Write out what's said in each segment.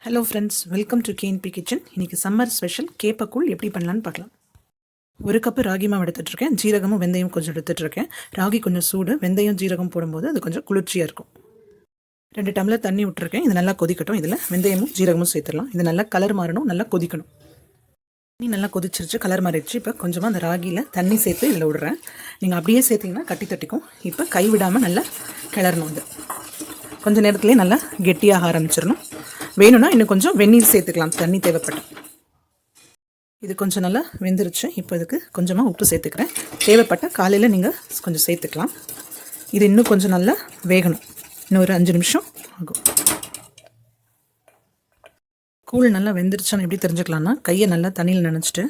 Hello friends, welcome to KNP kitchen. இன்றைக்கி summer special கேப்பக்கூழ் எப்படி பண்ணலான்னு பார்க்கலாம். ஒரு கப்பு ராகி மாவு எடுத்துகிட்ருக்கேன். ஜீரகமும் வெந்தயம் கொஞ்சம் எடுத்துகிட்ருக்கேன். ராகி கொஞ்சம் சூடு, வெந்தயம் ஜீரகம் போடும்போது அது கொஞ்சம் குளிர்ச்சியாக இருக்கும். 2 டம்ளர் தண்ணி விட்டுருக்கேன். இது நல்லா கொதிக்கட்டும். இதில் வெந்தயமும் ஜீரகமும் சேர்த்துடலாம். இது நல்லா கலர் மாறணும், நல்லா கொதிக்கணும். தண்ணி நல்லா கொதிச்சிருச்சு, கலர் மாறிடுச்சு. இப்போ கொஞ்சமாக அந்த ராகியில் தண்ணி சேர்த்து இதில் விடுறேன். நீங்கள் அப்படியே சேர்த்திங்கன்னா கட்டி தட்டிக்கும். இப்போ கை விடாமல் நல்லா கிளறணும். அது கொஞ்சம் நேரத்துலேயே நல்லா கெட்டியாக ஆரம்பிச்சிடணும். வேணும்னா இன்னும் கொஞ்சம் வெந்நீர் சேர்த்துக்கலாம், தண்ணி தேவைப்படும். இது கொஞ்சம் நல்லா வெந்துருச்சு. இப்போ இதுக்கு கொஞ்சமாக உப்பு சேர்த்துக்கிறேன். தேவைப்பட்டால் காலையில் நீங்கள் கொஞ்சம் சேர்த்துக்கலாம். இது இன்னும் கொஞ்சம் நல்லா வேகணும். இன்னும் ஒரு 5 நிமிஷம் ஆகும். கூழ் நல்லா வெந்துருச்சான்னு எப்படி தெரிஞ்சுக்கலான்னா, கையை நல்லா தண்ணியில் நனைச்சிட்டு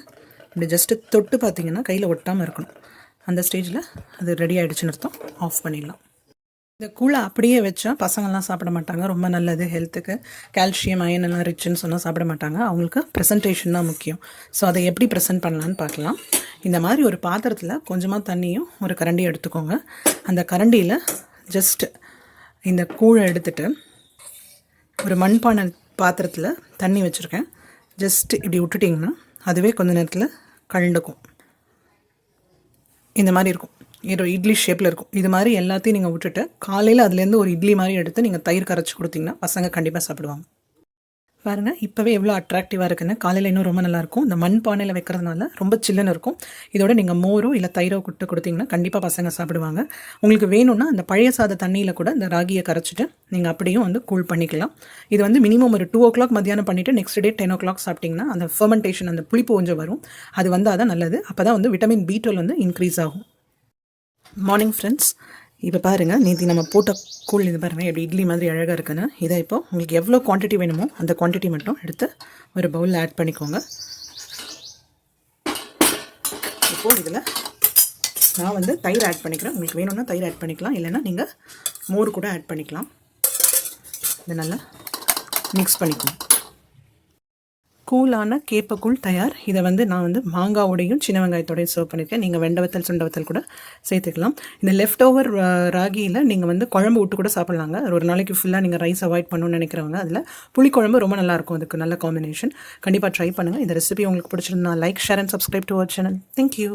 இப்படி ஜஸ்ட்டு தொட்டு பார்த்தீங்கன்னா கையில் ஒட்டாமல் இருக்கணும். அந்த ஸ்டேஜில் அது ரெடி ஆகிடுச்சுன்னு அர்த்தம். ஆஃப் பண்ணிடலாம். இந்த கூழை அப்படியே வச்சா பசங்கள்லாம் சாப்பிட மாட்டாங்க. ரொம்ப நல்லது ஹெல்த்துக்கு. கால்சியம் அயன் எல்லாம் ரிச்சுன்னு சொன்னால் சாப்பிட மாட்டாங்க. அவங்களுக்கு ப்ரெசன்டேஷன் தான் முக்கியம். ஸோ அதை எப்படி ப்ரெசென்ட் பண்ணலான்னு பார்க்கலாம். இந்த மாதிரி ஒரு பாத்திரத்தில் கொஞ்சமாக தண்ணியும் ஒரு கரண்டியும் எடுத்துக்கோங்க. அந்த கரண்டியில் ஜஸ்ட் இந்த கூழை எடுத்துகிட்டு ஒரு மண்பானை பாத்திரத்தில் தண்ணி வச்சுருக்கேன். ஜஸ்ட் இப்படி விட்டுட்டிங்கன்னா அதுவே கொஞ்சம் நேரத்தில் கலண்டுக்கும். இந்த மாதிரி இருக்கும். இட்லி ஷேப்பில் இருக்கும். இது மாதிரி எல்லாத்தையும் நீங்கள் விட்டுட்டு காலையில் அதுலேருந்து ஒரு இட்லி மாதிரி எடுத்து நீங்கள் தயிர் கரைச்சி கொடுத்தீங்கன்னா பசங்க கண்டிப்பாக சாப்பிடுவாங்க. பாருங்கள், இப்போவே எவ்வளோ அட்ராக்டிவாக இருக்குன்னு. காலையில் இன்னும் ரொம்ப நல்லாயிருக்கும். இந்த மண் பானையில் வைக்கிறதுனால ரொம்ப சில்லுன்னு இருக்கும். இதோட நீங்கள் மோரோ இல்லை தயிரோ கொடுத்தீங்கன்னா கண்டிப்பாக பசங்க சாப்பிடுவாங்க. உங்களுக்கு வேணும்னா அந்த பழைய சாத தண்ணியில் கூட இந்த ராகியை கரைச்சிட்டு நீங்கள் அப்படியும் கூல் பண்ணிக்கலாம். இது மினிமம் ஒரு 2 o'clock மத்தியானம் பண்ணிவிட்டு நெக்ஸ்ட் டே 10 o'clock சாப்பிட்டிங்கன்னா அந்த ஃபெர்மெண்டேஷன், அந்த புளிப்பு கொஞ்சம் வரும். அது அதான் நல்லது. அப்போ தான் விட்டமின் B12 இன்க்ரீஸ் ஆகும். மார்னிங் ஃப்ரெண்ட்ஸ், இப்போ பாருங்கள், நேற்று நம்ம போட்ட கூழ் இது பாருங்கள் எப்படி இட்லி மாதிரி அழகாக இருக்குன்னு. இதை இப்போ உங்களுக்கு எவ்வளோ குவான்டிட்டி வேணுமோ அந்த குவான்டிட்டி மட்டும் எடுத்து ஒரு பவுலில் ஆட் பண்ணிக்கோங்க. இப்போது இதில் நான் தயிர் ஆட் பண்ணிக்கிறேன். உங்களுக்கு வேணும்னா தயிர் ஆட் பண்ணிக்கலாம், இல்லைன்னா நீங்கள் மோர் கூட ஆட் பண்ணிக்கலாம். இதை நல்லா மிக்ஸ் பண்ணிக்கணும். கூலான கேப்பக்கூழ் தயார். இதை நான் மாங்காவோடையும் சின்ன வெங்காயத்தோடையும் சர்வ் பண்ணியிருக்கேன். நீங்கள் வெண்டவத்தல் சுண்டவத்தல் கூட சேர்த்துக்கலாம். இந்த லெஃப்ட் ஓவர் ராகியில் நீங்கள் குழம்பு விட்டு கூட சாப்பிட்லாங்க. ஒரு நாளைக்கு ஃபுல்லாக நீங்கள் ரைஸ் அவாய்ட் பண்ணணும்னு நினைக்கிறவங்க அதில் புளிக்குழம்பு ரொம்ப நல்லாயிருக்கும். அதுக்கு நல்ல காம்பினேஷன். கண்டிப்பாக ட்ரை பண்ணுங்கள். இந்த ரெசிபி உங்களுக்கு பிடிச்சிருந்தா like, share and subscribe to our channel. Thank you.